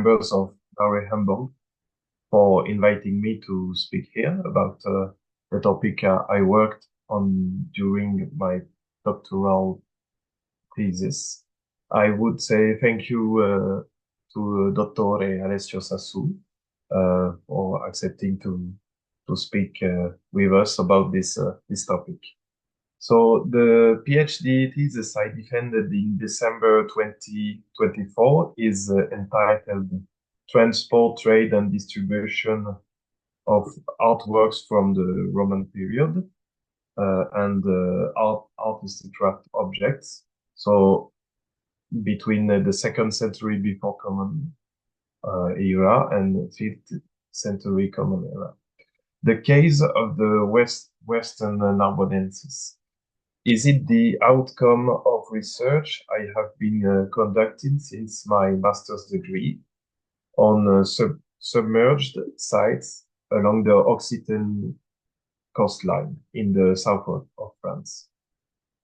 members of M.A.R.E. Hamburg for inviting me to speak here about the topic I worked on during my doctoral thesis. I would say thank you to Dr. Alessio Sassu for accepting to speak with us about this topic. So the PhD thesis I defended in December 2024 is entitled Transport, Trade and Distribution of Artworks from the Roman Period and artistic craft objects. So between the 2nd century before Common Era and 5th century Common Era. The case of the Western Narbonensis. Is it the outcome of research I have been conducting since my master's degree on submerged sites along the Occitan coastline in the south of France?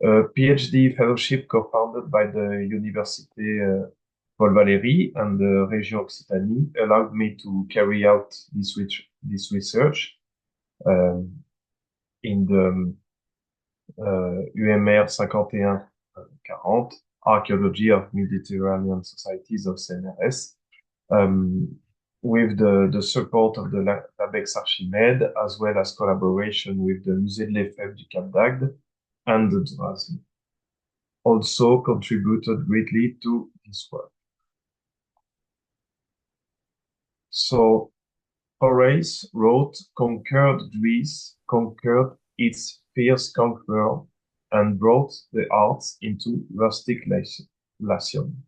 A PhD fellowship co-founded by the Université Paul-Valéry and the Région Occitanie allowed me to carry out this research in the U.M.A.R.E. 51-40, Archaeology of Mediterranean Societies of CNRS, with the support of the l'Abex Archimède, as well as collaboration with the Musée de l'Efebvre du Cap d'Agde and the Drazny. Also contributed greatly to this work. So Horace wrote, "Conquered Greece conquered its fierce conqueror and brought the arts into rustic Latium."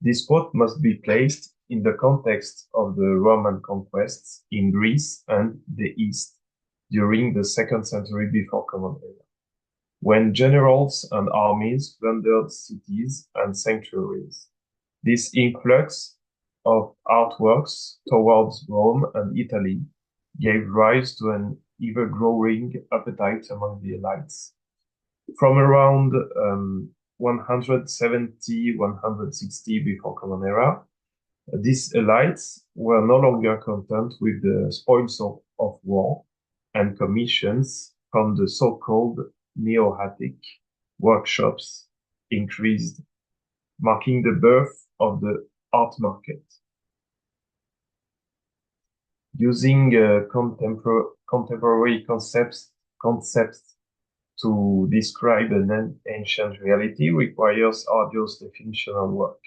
This quote must be placed in the context of the Roman conquests in Greece and the East during the 2nd century before Common Era, when generals and armies plundered cities and sanctuaries. This influx of artworks towards Rome and Italy gave rise to an ever-growing appetite among the elites. From around 170-160 before Common Era, these elites were no longer content with the spoils of war and commissions from the so-called neo-Attic workshops increased, marking the birth of the art market. Using contemporary concepts to describe an ancient reality requires arduous definitional work.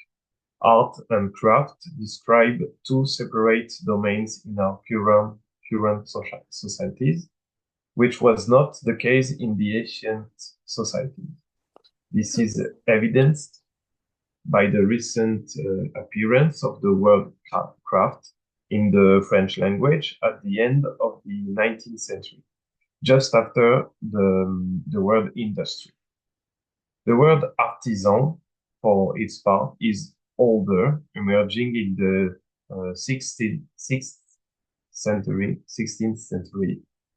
Art and craft describe two separate domains in our current societies, which was not the case in the ancient society. This is evidenced by the recent appearance of the word craft in the French language at the end of the 19th century, just after the word industry. The word artisan, for its part, is older, emerging in the 16th century,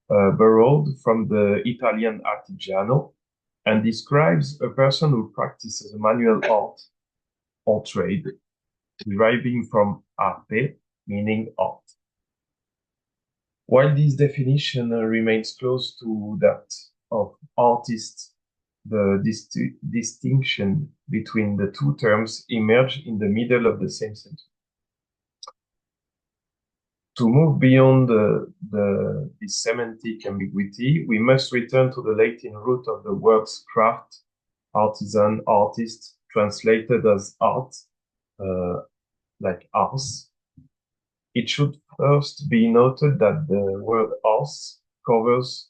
borrowed from the Italian artigiano, and describes a person who practices manual art or trade, deriving from arte, meaning art. While this definition remains close to that of artist, the distinction between the two terms emerged in the middle of the same century. To move beyond this semantic ambiguity, we must return to the Latin root of the words craft, artisan, artist, translated as art, like ars. It should first be noted that the word ars covers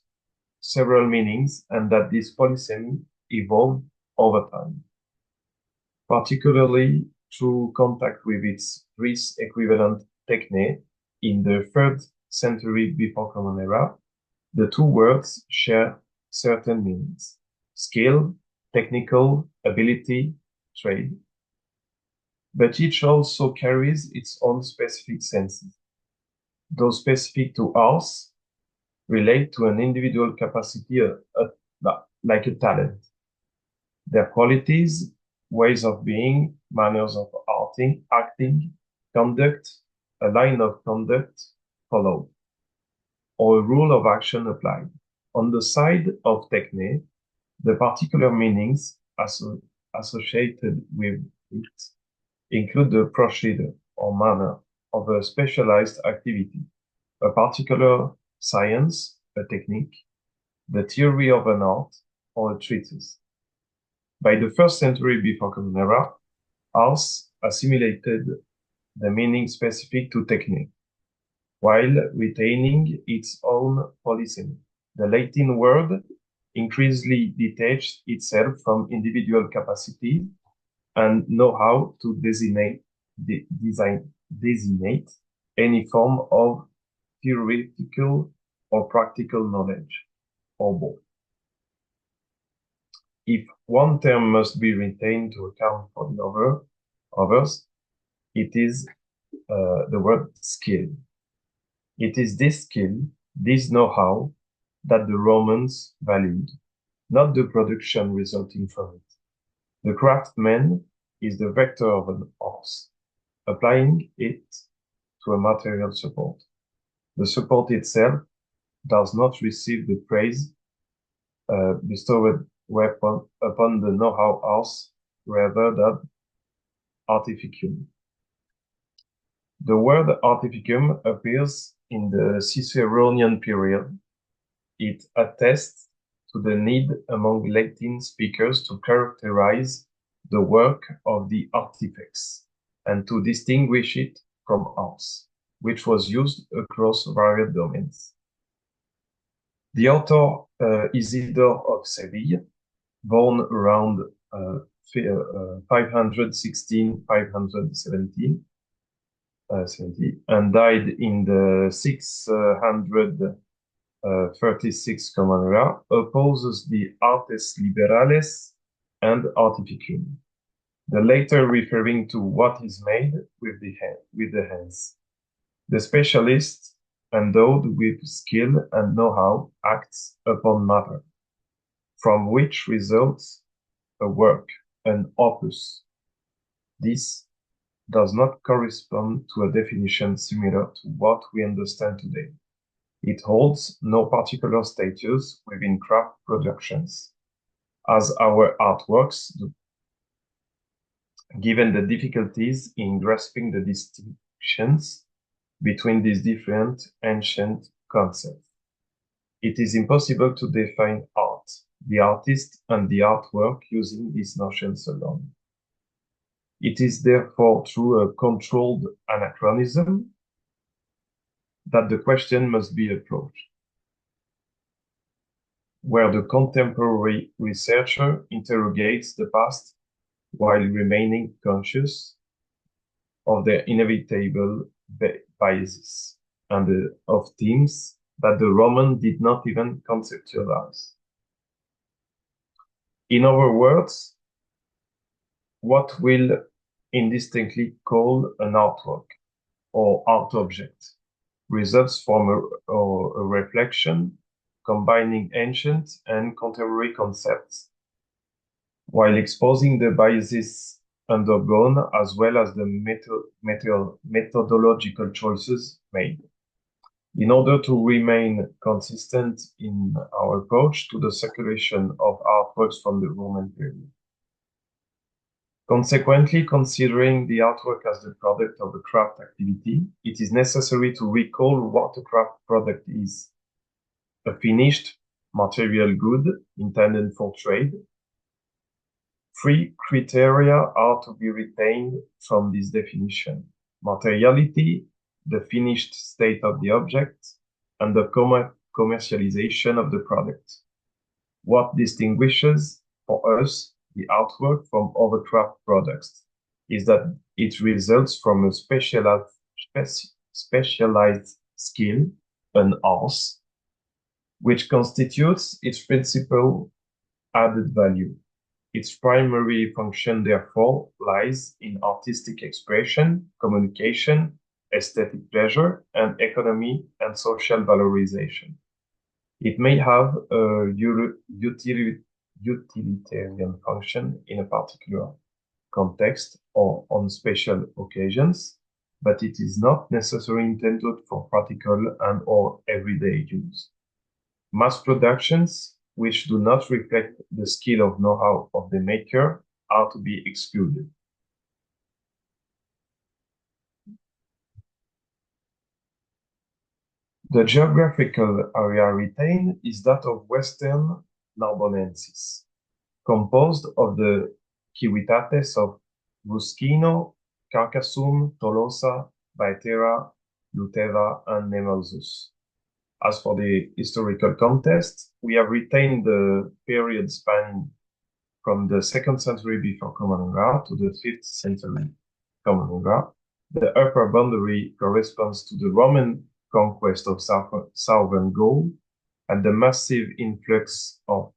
several meanings and that this polysemy evolved over time, particularly through contact with its Greece equivalent techne in the 3rd century before Common Era. The two words share certain meanings: skill, technical, ability, trade. But each also carries its own specific senses. Those specific to ars relate to an individual capacity, like a talent. Their qualities, ways of being, manners of acting, a line of conduct followed, or a rule of action applied. On the side of techne, the particular meanings associated with it include the procedure or manner of a specialized activity, a particular science, a technique, the theory of an art, or a treatise. By the 1st century before Common Era, ars assimilated the meaning specific to technique, while retaining its own polysemy. The Latin word increasingly detached itself from individual capacity and know-how to designate any form of theoretical or practical knowledge, or both. If one term must be retained to account for the others, it is the word skill. It is this skill, this know-how, that the Romans valued, not the production resulting from it. The craftsman is the vector of an horse, applying it to a material support. The support itself does not receive the praise bestowed upon the know-how horse rather than artificium. The word artificium appears in the Ciceronian period. It attests to the need among Latin speakers to characterize the work of the artifex and to distinguish it from ars, which was used across various domains. The author Isidore of Seville, born around 516-517, and died in the 636 Common Era, opposes the artes liberales and artificium, the latter referring to what is made with the hands. The specialist, endowed with skill and know-how, acts upon matter, from which results a work, an opus. This does not correspond to a definition similar to what we understand today. It holds no particular status within craft productions, as our artworks do, given the difficulties in grasping the distinctions between these different ancient concepts. It is impossible to define art, the artist, and the artwork using these notions alone. It is therefore through a controlled anachronism that the question must be approached, where the contemporary researcher interrogates the past while remaining conscious of their inevitable biases and of themes that the Roman did not even conceptualize. In other words, what we'll indistinctly call an artwork or art object results from a reflection combining ancient and contemporary concepts, while exposing the biases undergone as well as the methodological choices made, in order to remain consistent in our approach to the circulation of artworks from the Roman period. Consequently, considering the artwork as the product of a craft activity, it is necessary to recall what a craft product is: a finished material good intended for trade. Three criteria are to be retained from this definition: materiality, the finished state of the object, and the commercialization of the product. What distinguishes for us the artwork from other craft products is that it results from a specialized skill, an ars, which constitutes its principal added value. Its primary function, therefore, lies in artistic expression, communication, aesthetic pleasure, and economy and social valorization. It may have a utilitarian function in a particular context or on special occasions, but it is not necessarily intended for practical and/or everyday use. Mass productions, which do not reflect the skill or know-how of the maker, are to be excluded. The geographical area retained is that of Western Narbonensis, composed of the civitates of Ruskino, Carcassum, Tolosa, Baetera, Luteva, and Nemosus. As for the historical context, we have retained the period spanning from the 2nd century before Common Era to the 5th century Common Era. The upper boundary corresponds to the Roman conquest of southern Gaul and the massive influx of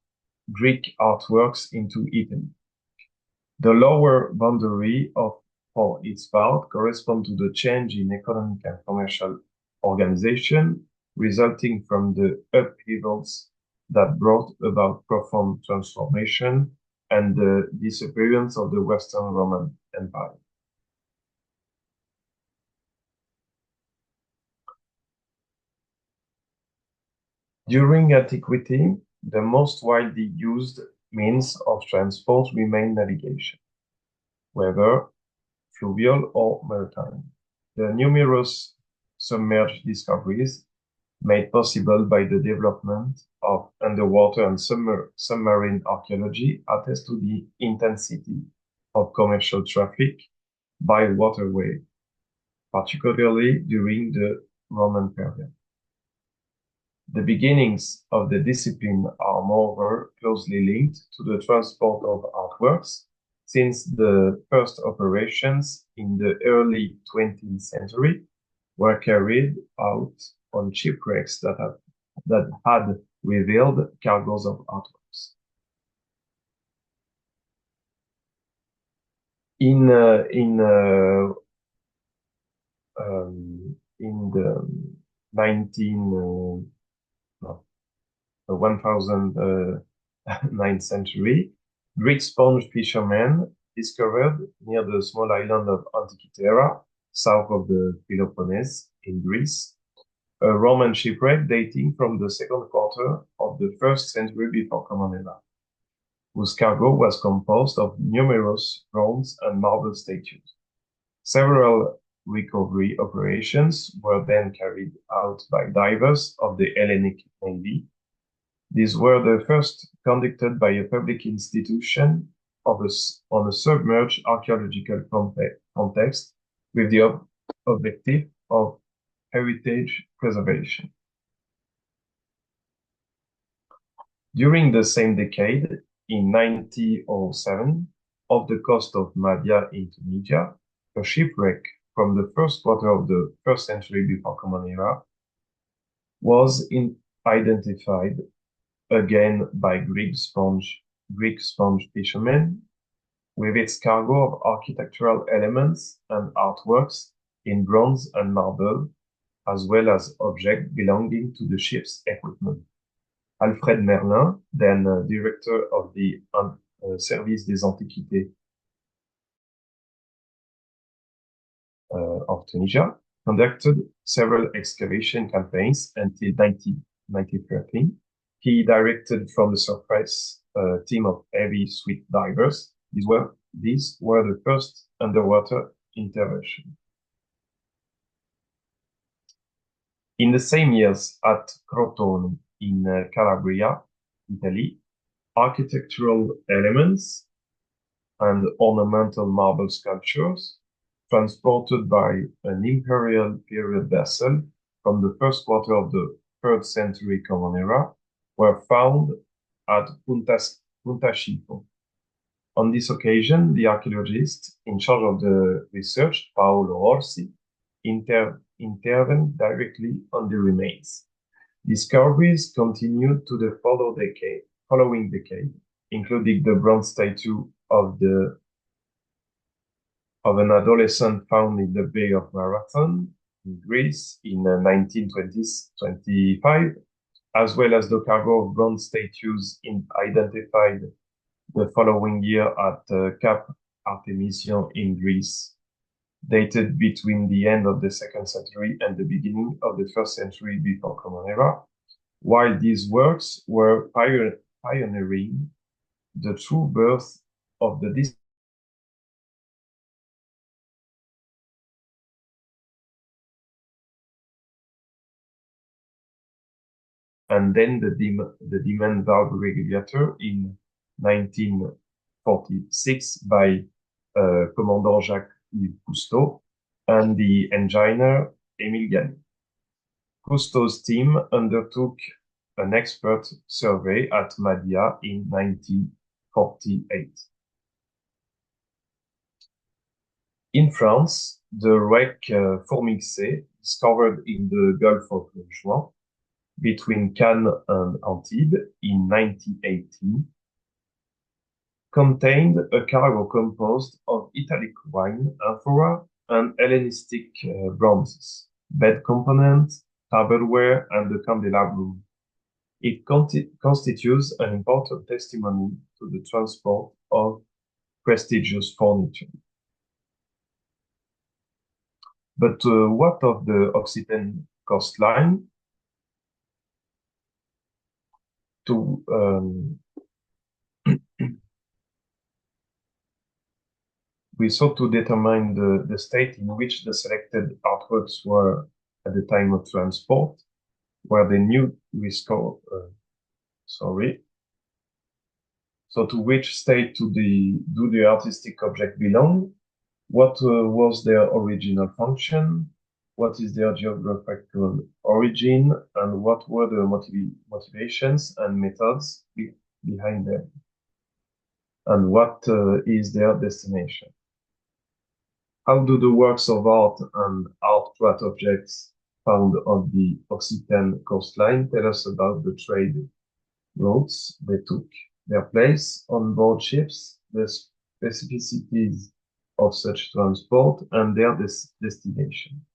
Greek artworks into Italy. The lower boundary for its part, corresponds to the change in economic and commercial organization resulting from the upheavals that brought about profound transformation and the disappearance of the Western Roman Empire. During antiquity, the most widely used means of transport remained navigation, whether fluvial or maritime. The numerous submerged discoveries made possible by the development of underwater and submarine archaeology attest to the intensity of commercial traffic by waterway, particularly during the Roman period. The beginnings of the discipline are moreover closely linked to the transport of artworks, since the first operations in the early 20th century were carried out on shipwrecks that had revealed cargoes of artworks. In the 1009th century, Greek sponge fishermen discovered near the small island of Antikythera, south of the Peloponnese in Greece, a Roman shipwreck dating from the second quarter of the 1st century before Common Era, whose cargo was composed of numerous bronze and marble statues. Several recovery operations were then carried out by divers of the Hellenic Navy. These were the first conducted by a public institution on a submerged archaeological context with the objective of heritage preservation. During the same decade, in 1907, off the coast of Mahdia in Tunisia, a shipwreck from the first quarter of the 1st century before Common Era was identified again by Greek sponge fishermen with its cargo of architectural elements and artworks in bronze and marble, as well as objects belonging to the ship's equipment. Alfred Merlin, then director of the Service des Antiquités of Tunisia, conducted several excavation campaigns until 1913. He directed from the surface a team of heavy sweep divers. These were the first underwater intervention. In the same years, at Crotone in Calabria, Italy, architectural elements and ornamental marble sculptures transported by an imperial period vessel from the first quarter of the 3rd century Common Era were found at Punta Chico. On this occasion, the archaeologist in charge of the research, Paolo Orsi, intervened directly on the remains. Discoveries continued to the following decade, including the bronze statue of an adolescent found in the Bay of Marathon in Greece in 1925, as well as the cargo of bronze statues identified the following year at Cap Artemision in Greece. dated between the end of the 2nd century and the beginning of the 1st century before Common Era. While these works were pioneering the true birth of the and then the demand valve regulator in 1946 by Commandant Jacques-Yves Cousteau and the engineer Émile Gallé. Cousteau's team undertook an expert survey at Mahdia in 1948. In France, the wreck Formixé, discovered in the Gulf of Juin, between Cannes and Antibes in 1918, contained a cargo composed of Italic wine, amphora, and Hellenistic bronzes, bed components, tableware, and the candelabrum. It constitutes an important testimony to the transport of prestigious furniture. But what of the Occitan coastline? We sought to determine the state in which the selected artworks were at the time of transport, where they knew So to which state do the artistic object belong? What was their original function? What is their geographical origin? And what were the motivations and methods behind them? And what is their destination? How do the works of art and art craft objects found on the Occitan coastline tell us about the trade routes they took, their place on board ships, the specificities of such transport, and their destination?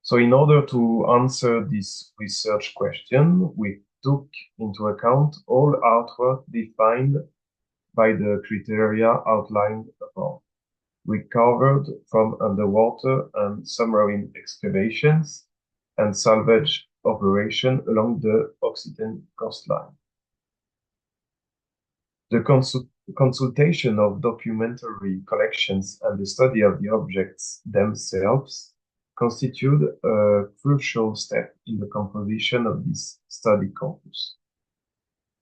So in order to answer this research question, we took into account all artwork defined by the criteria outlined above, recovered from underwater and submarine excavations and salvage operation along the Occitan coastline. The consultation of documentary collections and the study of the objects themselves constitute a crucial step in the composition of this study corpus.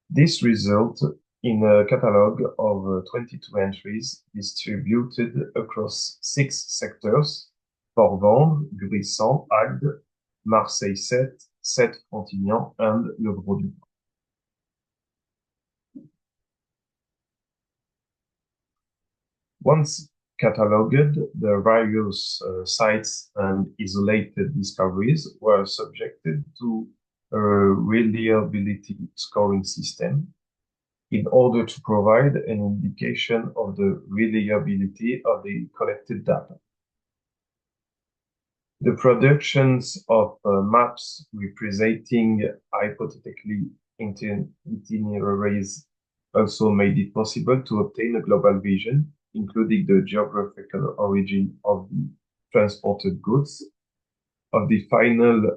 This resulted in a catalogue of 22 entries distributed across 6 sectors: Port-Vendre, Gruissant, Agde, Marseille-7, Frontignan, and Le Gros-du-Roi. Once catalogued, the various sites and isolated discoveries were subjected to a reliability scoring system in order to provide an indication of the reliability of the collected data. The productions of maps representing hypothetically itineraries also made it possible to obtain a global vision, including the geographical origin of the transported goods, of the final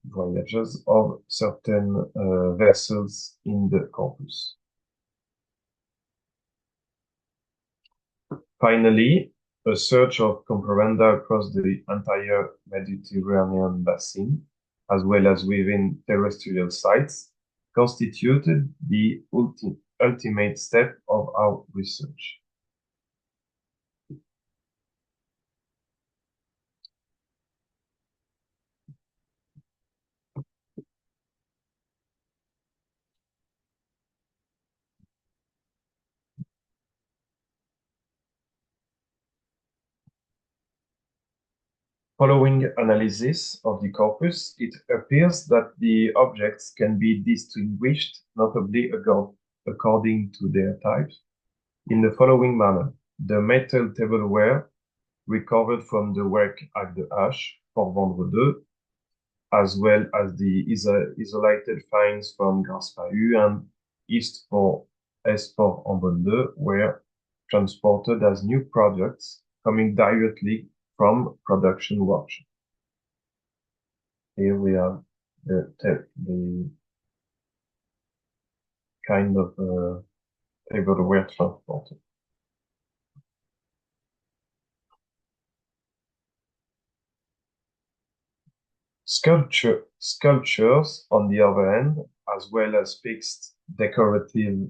voyages of certain vessels in the corpus. Finally, a search of comprehenda across the entire Mediterranean basin, as well as within terrestrial sites, constituted the ultimate step of our research. Following analysis of the corpus, it appears that the objects can be distinguished, notably according to their types, in the following manner. The metal tableware recovered from the wreck at the H, Port-Vendre 2, as well as the isolated finds from Grasse-Pahu and East Port, Est-Port-en-Bonne 2, were transported as new products coming directly from production workshop. Here we have the kind of tableware transported. Sculptures, on the other hand, as well as fixed decorative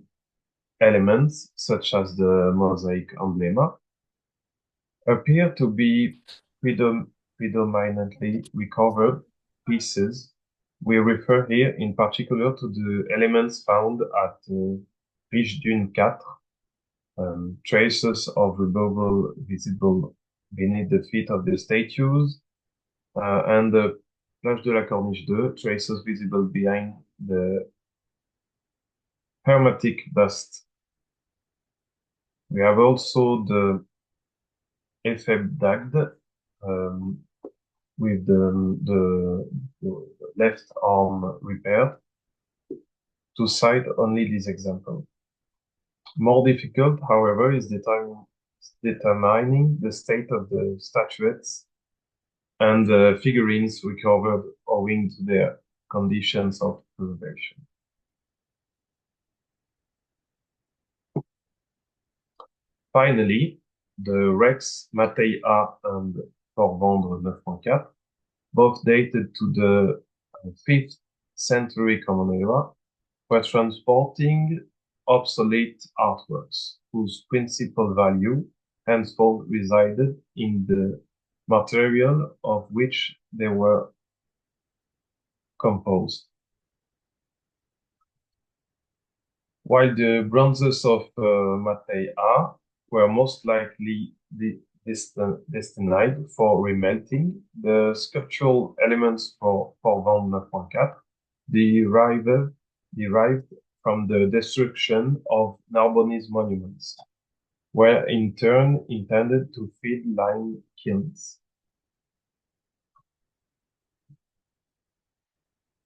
elements, such as the mosaic emblema, appear to be predominantly recovered pieces. We refer here in particular to the elements found at Riche d'une 4, traces of removal visible beneath the feet of the statues, and the Plage de la Corniche 2, traces visible behind the hermetic bust. We have also the effet d'Agde, with the left arm repaired, to cite only this example. More difficult, however, is determining the state of the statuettes and the figurines recovered owing to their conditions of preservation. Finally, the Rex Mattei-A and For Vendre 9.4, both dated to the 5th century Common Era, were transporting obsolete artworks whose principal value henceforth resided in the material of which they were composed. While the bronzes of Mattei-A were most likely destined for remelting, the sculptural elements for Vendre 9.4 derived from the destruction of Narbonnese monuments, were in turn intended to feed lime kilns.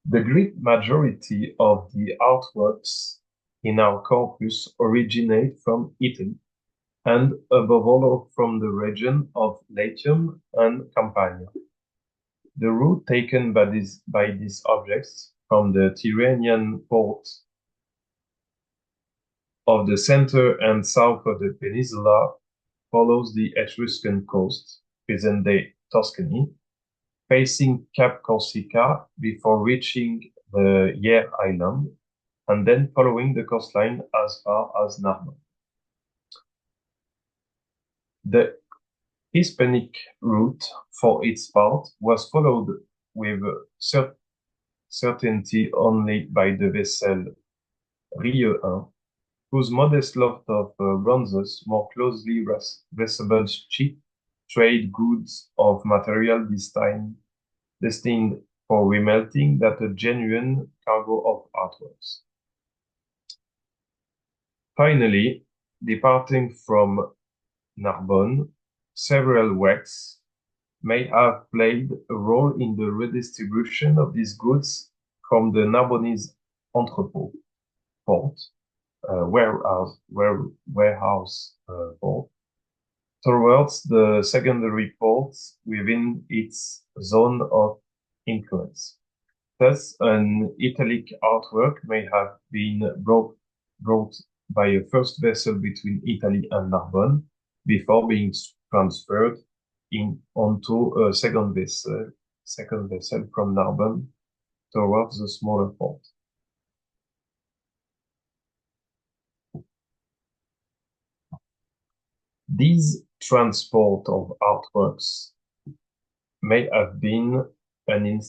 The great majority of the artworks in our corpus originate from Italy, and above all from the region of Latium and Campania. The route taken by these objects from the Tyrrhenian ports of the center and south of the peninsula follows the Etruscan coast, present-day Tuscany, facing Cape Corsica before reaching the Yare Island, and then following the coastline as far as Narbonne. The Hispanic route, for its part, was followed with certainty only by the vessel Rieu 1, whose modest lot of bronzes more closely resembles cheap trade goods of material destined for remelting than a genuine cargo of artworks. Finally, departing from Narbonne, several wrecks may have played a role in the redistribution of these goods from the Narbonnese entrepôt port, warehouse port, towards the secondary ports within its zone of influence. Thus, an Italic artwork may have been brought by a first vessel between Italy and Narbonne before being transferred onto a second vessel from Narbonne towards the smaller port. These transport of artworks may have been an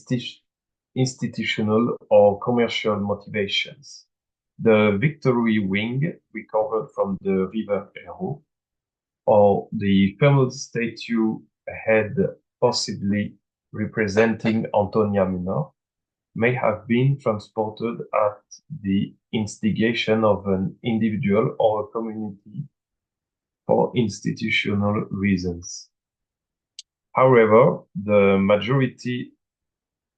institutional or commercial motivations. The Victory Wing recovered from the River Hérault, or the famous statue head possibly representing Antonia Minor, may have been transported at the instigation of an individual or a community for institutional reasons. However, the majority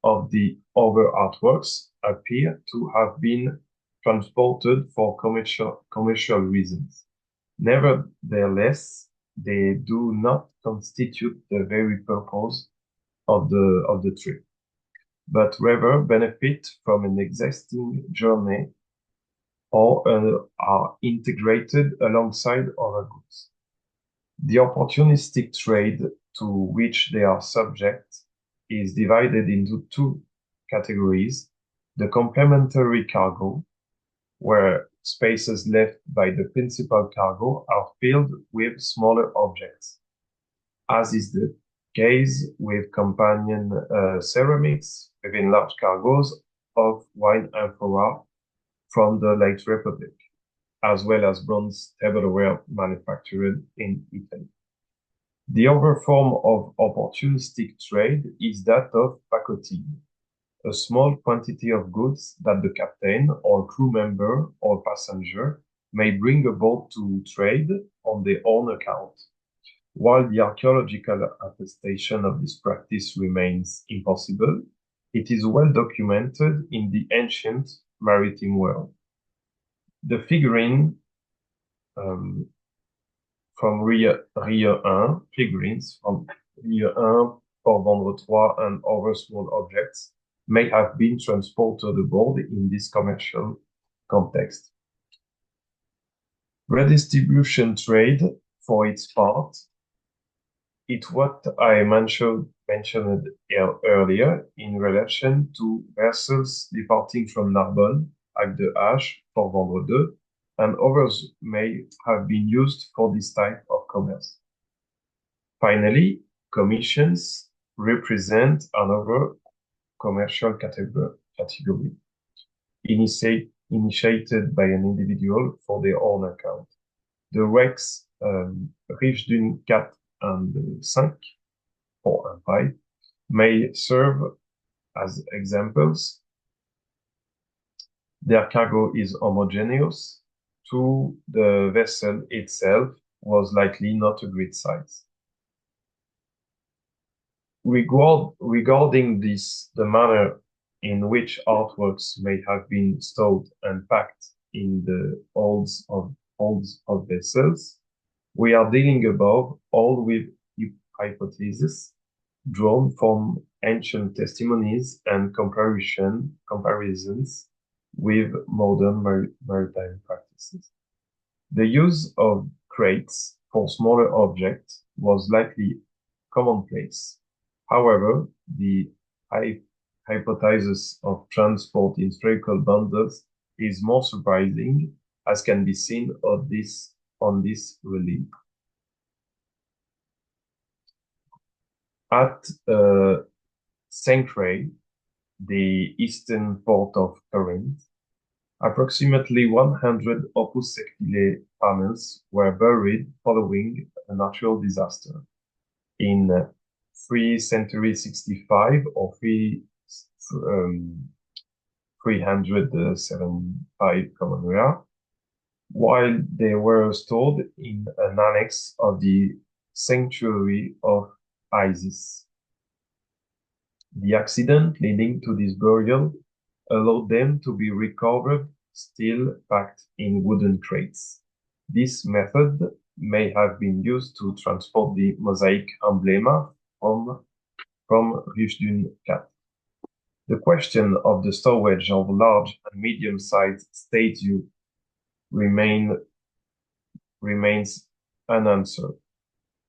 of the other artworks appear to have been transported for commercial reasons. Nevertheless, they do not constitute the very purpose of the trip, but rather benefit from an existing journey or are integrated alongside other goods. The opportunistic trade to which they are subject is divided into two categories: the complementary cargo, where spaces left by the principal cargo are filled with smaller objects, as is the case with companion ceramics within large cargoes of wine amphora from the late Republic, as well as bronze tableware manufactured in Italy. The other form of opportunistic trade is that of pacotille, a small quantity of goods that the captain or crew member or passenger may bring aboard to trade on their own account. While the archaeological attestation of this practice remains impossible, it is well documented in the ancient maritime world. The figurine from Ria 1, figurines from Ria 1, Port-Vendre 3, and other small objects may have been transported aboard in this commercial context. Redistribution trade, for its part, it's what I mentioned earlier in relation to vessels departing from Narbonne, Lac de Hache, Port-Vendre 2, and others may have been used for this type of commerce. Finally, commissions represent another commercial category, initiated by an individual for their own account. The wrecks Riche d'une 4 and 5, 4 and 5, may serve as examples. Their cargo is homogeneous to the vessel itself was likely not a great size. Regarding this, the manner in which artworks may have been stowed and packed in the holds of vessels, we are dealing above all with hypotheses drawn from ancient testimonies and comparisons with modern maritime practices. The use of crates for smaller objects was likely commonplace. However, the hypothesis of transport in spherical bundles is more surprising, as can be seen on this relief. At Sanctuary, the eastern port of Corinth, approximately 100 Opus Sectile panels were buried following a natural disaster. In 365 or 375 Common Era, while they were stored in an annex of the sanctuary of Isis. The accident leading to this burial allowed them to be recovered still packed in wooden crates. This method may have been used to transport the mosaic emblema from Riche d'une 4. The question of the storage of large and medium-sized statues remains unanswered,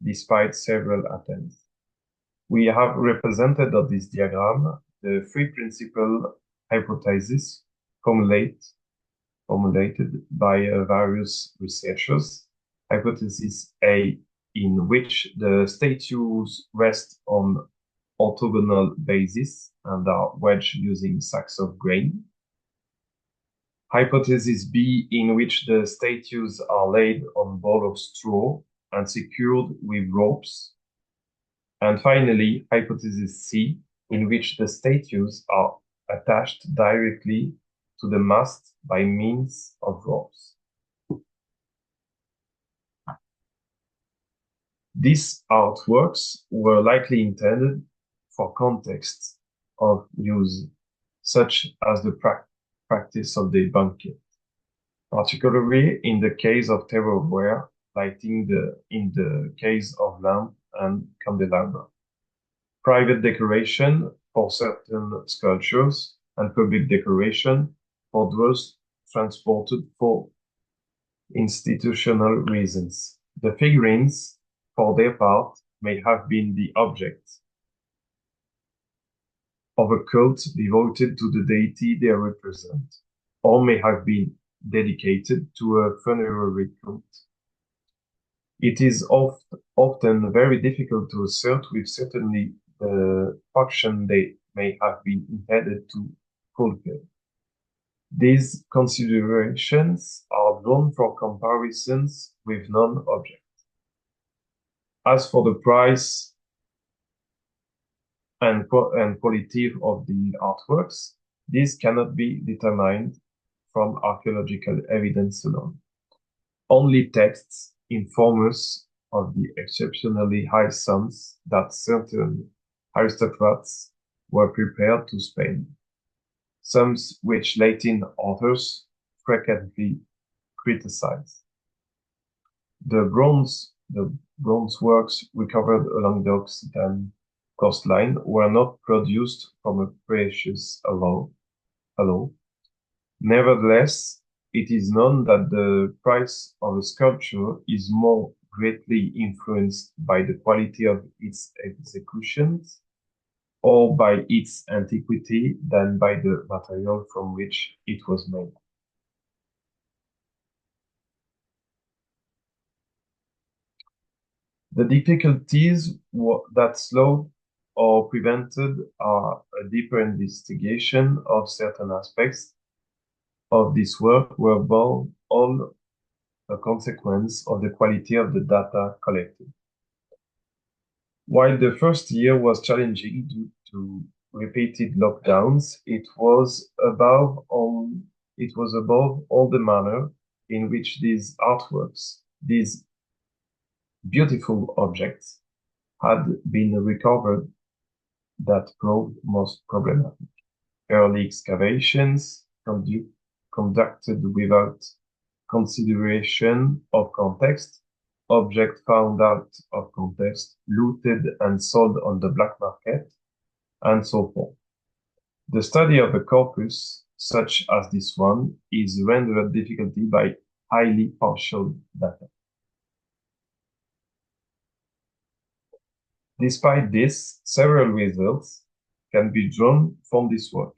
despite several attempts. We have represented on this diagram the three principal hypotheses formulated by various researchers. Hypothesis A, in which the statues rest on orthogonal basis and are wedged using sacks of grain. Hypothesis B, in which the statues are laid on ball of straw and secured with ropes. And finally, hypothesis C, in which the statues are attached directly to the mast by means of ropes. These artworks were likely intended for contexts of use, such as the practice of the banquet, particularly in the case of tableware lighting in the case of lamp and candelabra. Private decoration for certain sculptures, and public decoration for those transported for institutional reasons. The figurines, for their part, may have been the object of a cult devoted to the deity they represent, or may have been dedicated to a funerary cult. It is often very difficult to assert with certainty the function they may have been intended to fulfill. These considerations are drawn for comparisons with non-objects. As for the price and quality of the artworks, these cannot be determined from archaeological evidence alone. Only texts inform us of the exceptionally high sums that certain aristocrats were prepared to spend, sums which Latin authors frequently criticize. The bronze works recovered along the Occitan coastline were not produced from a precious alloy. Nevertheless, it is known that the price of a sculpture is more greatly influenced by the quality of its executions or by its antiquity than by the material from which it was made. The difficulties that slowed or prevented are a deeper investigation of certain aspects of this work were all a consequence of the quality of the data collected. While the first year was challenging due to repeated lockdowns, it was above all the manner in which these artworks, these beautiful objects, had been recovered that proved most problematic. Early excavations conducted without consideration of context, objects found out of context, looted and sold on the black market, and so forth. The study of a corpus, such as this one, is rendered difficult by highly partial data. Despite this, several results can be drawn from this work.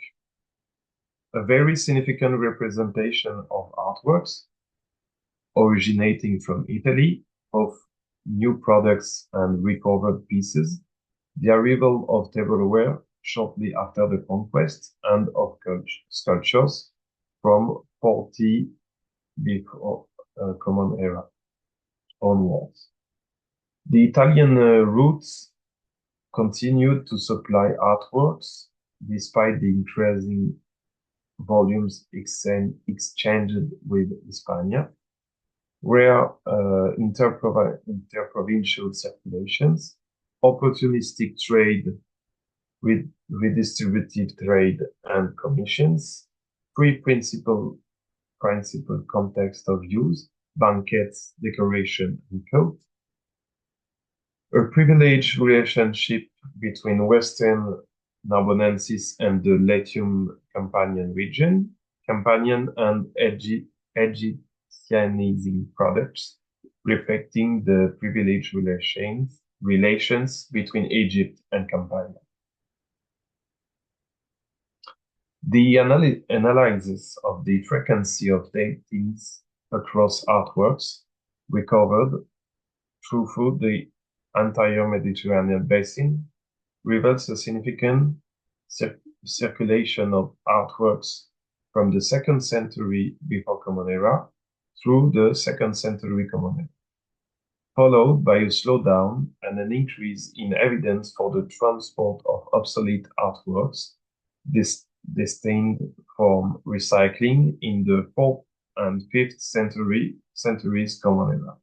A very significant representation of artworks originating from Italy, of new products and recovered pieces, the arrival of tableware shortly after the conquest, and of sculptures from 40 before Common Era onwards. The Italian roots continued to supply artworks despite the increasing volumes exchanged with Hispania, where interprovincial circulations, opportunistic trade with redistributive trade and commissions, free principal context of use, banquets, decoration, and cult, a privileged relationship between Western Narbonensis and the Latium Campanian region, Campanian and Egyptianizing products, reflecting the privileged relations between Egypt and Campania. The analysis of the frequency of datings across artworks recovered through the entire Mediterranean basin reveals a significant circulation of artworks from the 2nd century before Common Era through the 2nd century Common Era, followed by a slowdown and an increase in evidence for the transport of obsolete artworks destined for recycling in the 4th and 5th centuries Common Era,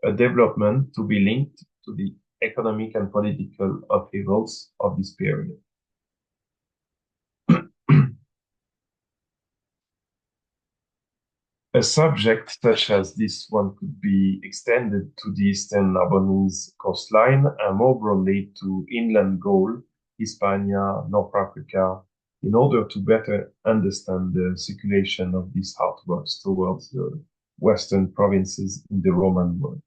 a development to be linked to the economic and political upheavals of this period. A subject such as this one could be extended to the eastern Narbonnese coastline and more broadly to inland Gaul, Hispania, North Africa, in order to better understand the circulation of these artworks towards the western provinces in the Roman world.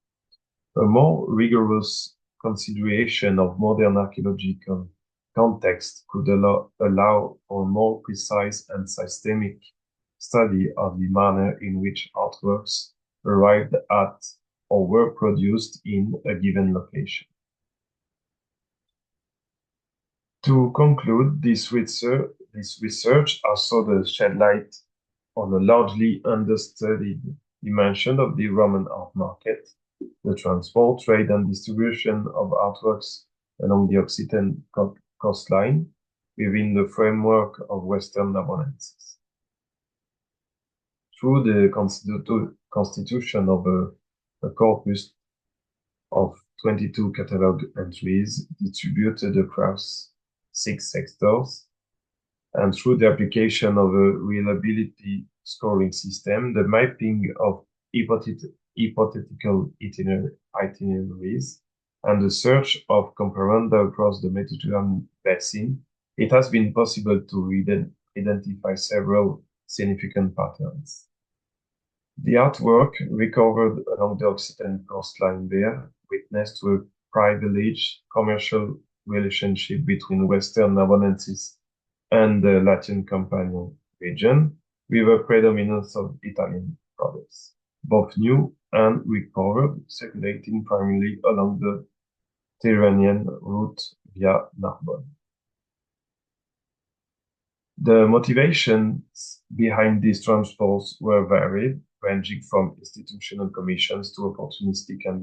A more rigorous consideration of modern archaeological context could allow for a more precise and systemic study of the manner in which artworks arrived at or were produced in a given location. To conclude, this research also shed light on a largely understudied dimension of the Roman art market, the transport, trade, and distribution of artworks along the Occitan coastline within the framework of Western Narbonnensis. Through the constitution of a corpus of 22 catalog entries distributed across 6 sectors, and through the application of a reliability scoring system, the mapping of hypothetical itineraries, and the search of comparanda across the Mediterranean basin, it has been possible to identify several significant patterns. The artwork recovered along the Occitan coastline bear witness to a privileged commercial relationship between Western Narbonnensis and the Latin Campanian region, with a predominance of Italian products, both new and recovered, circulating primarily along the Tyrrhenian route via Narbonne. The motivations behind these transports were varied, ranging from institutional commissions to opportunistic and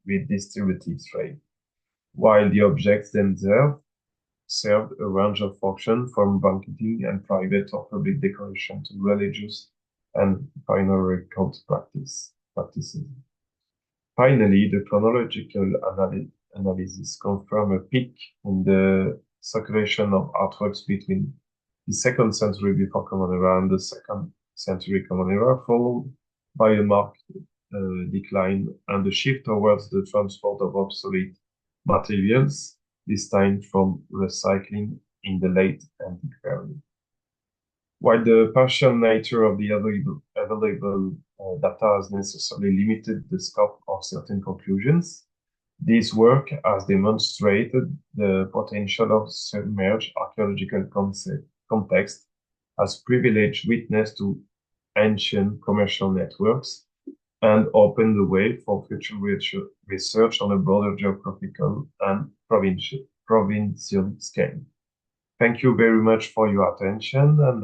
redistributive trade, while the objects themselves served a range of functions from banqueting and private or public decoration to religious and funerary cult practices. Finally, the chronological analysis confirmed a peak in the circulation of artworks between the 2nd century before Common Era and the 2nd century Common Era, followed by a marked decline and a shift towards the transport of obsolete materials, this time from recycling in the late Antique period. While the partial nature of the available data has necessarily limited the scope of certain conclusions, this work has demonstrated the potential of submerged archaeological context as privileged witness to ancient commercial networks and opened the way for future research on a broader geographical and provincial scale. Thank you very much for your attention, and